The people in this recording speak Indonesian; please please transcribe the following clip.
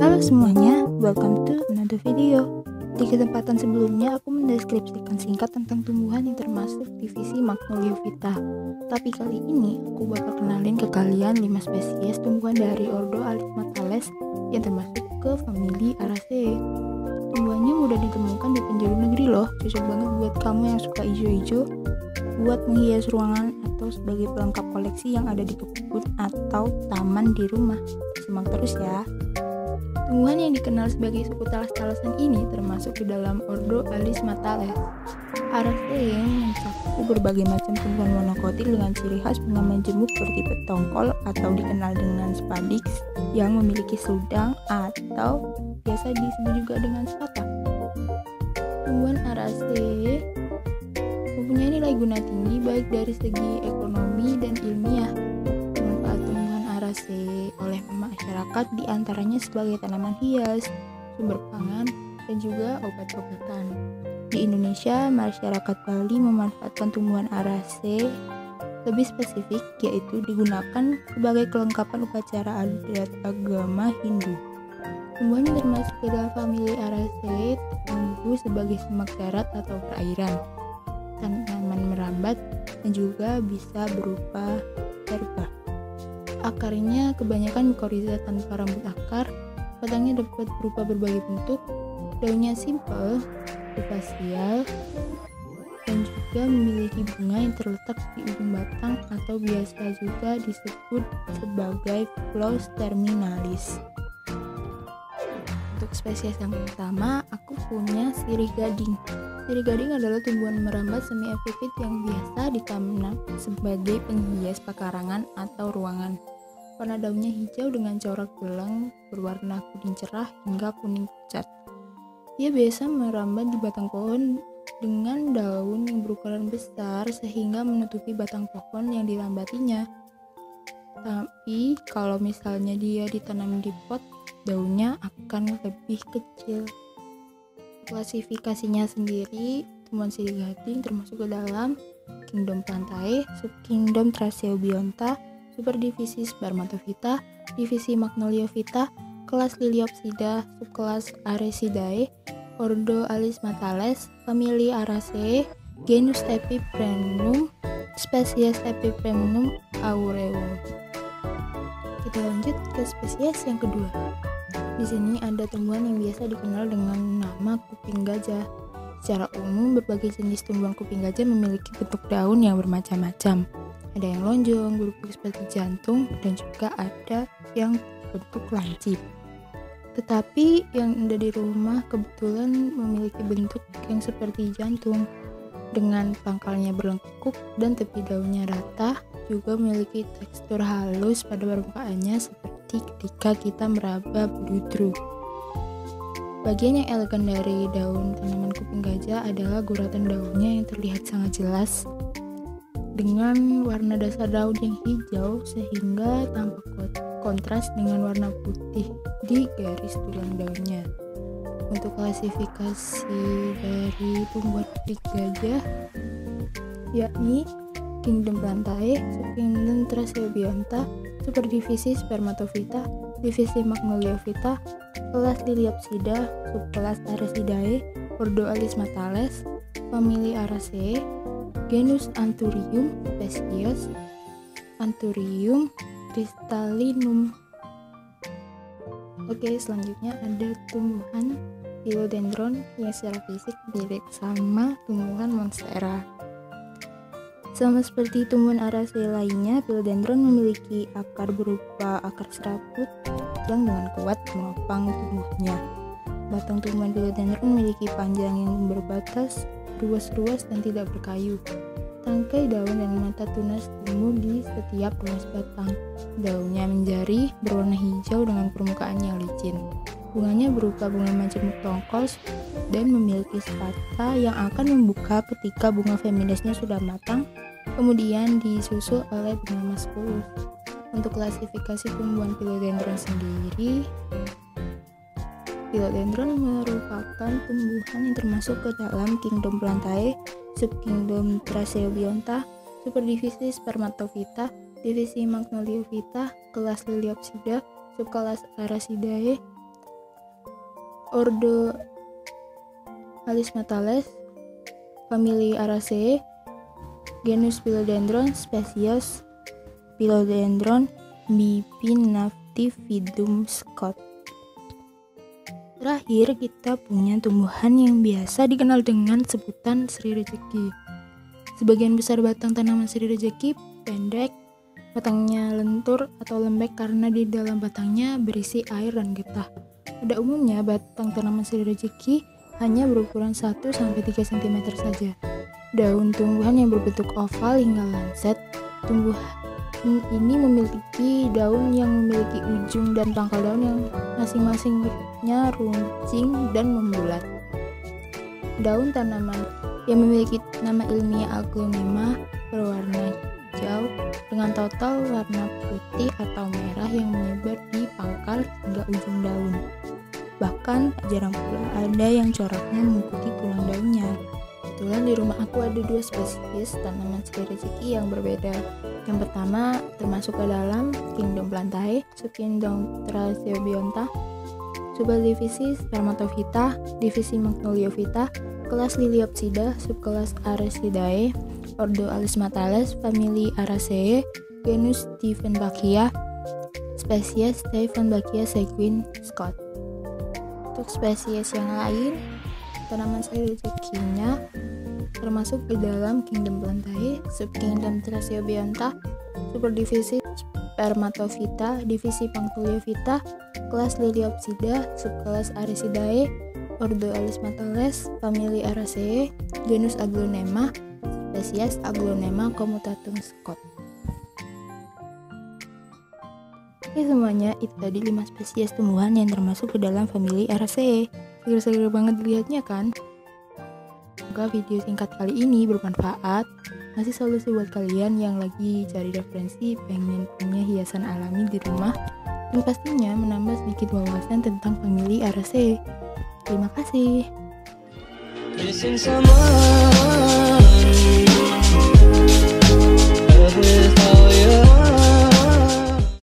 Halo semuanya, welcome to another video. Di kesempatan sebelumnya aku mendeskripsikan singkat tentang tumbuhan yang termasuk divisi Magnoliophyta. Tapi kali ini aku bakal kenalin ke kalian 5 spesies tumbuhan dari ordo Alismatales yang termasuk ke famili Araceae. Tumbuhannya mudah ditemukan di penjuru negeri loh, cocok banget buat kamu yang suka hijau-hijau, buat menghias ruangan atau sebagai pelengkap koleksi yang ada di kebun atau taman di rumah. Simak terus ya. Tumbuhan yang dikenal sebagai suku talas-talasan ini termasuk di dalam ordo Alismatales. Araceae mencakup berbagai macam tumbuhan monokotik dengan ciri khas bunga majemuk bertipe tongkol atau dikenal dengan spadix yang memiliki seludang atau biasa disebut juga dengan sepata. Tumbuhan Araceae mempunyai nilai guna tinggi baik dari segi ekonomi dan ilmiah. Manfaat tumbuhan Araceae oleh masyarakat diantaranya sebagai tanaman hias, sumber pangan, dan juga obat-obatan. Di Indonesia, masyarakat Bali memanfaatkan tumbuhan Araceae lebih spesifik, yaitu digunakan sebagai kelengkapan upacara adat agama Hindu. Tumbuhan yang termasuk ke dalam famili Araceae tumbuh sebagai semak darat atau perairan, tanaman merambat, dan juga bisa berupa herba. Akarnya kebanyakan mikoriza tanpa rambut akar, batangnya dapat berupa berbagai bentuk, daunnya simpel, spasial, dan juga memiliki bunga yang terletak di ujung batang atau biasa juga disebut sebagai flores terminalis. Untuk spesies yang pertama, aku punya sirih gading. Sirih gading adalah tumbuhan merambat semi epifit yang biasa ditanam sebagai penghias pekarangan atau ruangan. Warna daunnya hijau dengan corak belang berwarna kuning cerah hingga kuning pucat. Ia biasa merambat di batang pohon dengan daun yang berukuran besar sehingga menutupi batang pohon yang dilambatinya. Tapi kalau misalnya dia ditanam di pot, daunnya akan lebih kecil. Klasifikasinya sendiri, tumbuhan sirih gading termasuk ke dalam kingdom Plantae, subkingdom Tracheobionta, superdivisi Spermatophyta, divisi Magnoliophyta, kelas Liliopsida, subkelas Arecidae, ordo Alismatales, famili Araceae, genus Epipremnum, spesies Epipremnum aureum. Kita lanjut ke spesies yang kedua. Di sini ada tumbuhan yang biasa dikenal dengan nama kuping gajah. Secara umum, berbagai jenis tumbuhan kuping gajah memiliki bentuk daun yang bermacam-macam. Ada yang lonjong, berbentuk seperti jantung, dan juga ada yang bentuk lancip. Tetapi yang ada di rumah kebetulan memiliki bentuk yang seperti jantung, dengan pangkalnya berlengkuk dan tepi daunnya rata, juga memiliki tekstur halus pada permukaannya seperti ketika kita meraba budru. Bagian yang elegan dari daun tanaman kuping gajah adalah guratan daunnya yang terlihat sangat jelas dengan warna dasar daun yang hijau sehingga tampak kontras dengan warna putih di garis tulang daunnya. Untuk klasifikasi dari tumbuhan kuping gajah yakni kingdom Plantae, subkingdom Tracheobionta, superdivisi Spermatophyta, divisi Magnoliophyta, kelas Liliopsida, subkelas Arecidae, ordo Alismatales, famili Araceae, genus Anthurium, spesies Anthurium crystallinum. Oke, selanjutnya ada tumbuhan philodendron yang secara fisik mirip sama tumbuhan monstera. Sama seperti tumbuhan Araceae lainnya, philodendron memiliki akar berupa akar serabut yang dengan kuat menopang tubuhnya. Batang tumbuhan philodendron memiliki panjang yang berbatas, ruas-ruas dan tidak berkayu. Tangkai daun dan mata tunas tumbuh di setiap ruas batang. Daunnya menjari, berwarna hijau dengan permukaan yang licin. Bunganya berupa bunga majemuk tongkol dan memiliki sepata yang akan membuka ketika bunga feminisnya sudah matang, kemudian disusul oleh bunga maskulus. Untuk klasifikasi tumbuhan philodendron sendiri, philodendron merupakan tumbuhan yang termasuk ke dalam kingdom Plantae, subkingdom Tracheobionta, superdivisi Spermatophyta, divisi Magnoliophyta, kelas Liliopsida, subkelas Araceae, ordo Alismatales, famili Araceae, genus Philodendron, spesies Philodendron bipinnatifidum Scott. Terakhir, kita punya tumbuhan yang biasa dikenal dengan sebutan Sri Rejeki. Sebagian besar batang tanaman Sri Rejeki pendek, batangnya lentur atau lembek karena di dalam batangnya berisi air dan getah. Pada umumnya, batang tanaman Sri Rejeki hanya berukuran 1-3 cm saja. Daun tumbuhan yang berbentuk oval hingga lancet. Tumbuhan ini memiliki daun yang memiliki ujung dan pangkal daun yang masing-masingnya runcing dan membulat. Daun tanaman yang memiliki nama ilmiah Aglonema berwarna hijau dengan total warna putih atau merah yang menyebar di pangkal hingga ujung daun. Bahkan jarang pula ada yang coraknya mengikuti tulang daunnya. Kebetulan di rumah aku ada 2 spesies tanaman Sri Rejeki yang berbeda. Yang pertama termasuk ke dalam kingdom Plantae, subkingdom Thraceobionta, subdivisi Spermatophyta, divisi Magnoliophyta, kelas Liliopsida, subkelas Araceae, ordo Alismatales, famili Araceae, genus Dieffenbachia, spesies Dieffenbachia sequin Scott. Untuk spesies yang lain, tanaman Sri Rejekinya termasuk di dalam kingdom Plantae, subkingdom Thraceobionta, superdivisi Spermatophyta, divisi Magnoliophyta, kelas Liliopsida, subkelas Araceae, ordo Alismatales, famili Araceae, genus Aglonema, spesies Aglonema commutatum Scott. Oke semuanya, itu tadi 5 spesies tumbuhan yang termasuk ke dalam famili Araceae. Seger-seger banget dilihatnya kan? Semoga video singkat kali ini bermanfaat, ngasih solusi buat kalian yang lagi cari referensi pengen punya hiasan alami di rumah, dan pastinya menambah sedikit wawasan tentang famili Araceae. Terima kasih.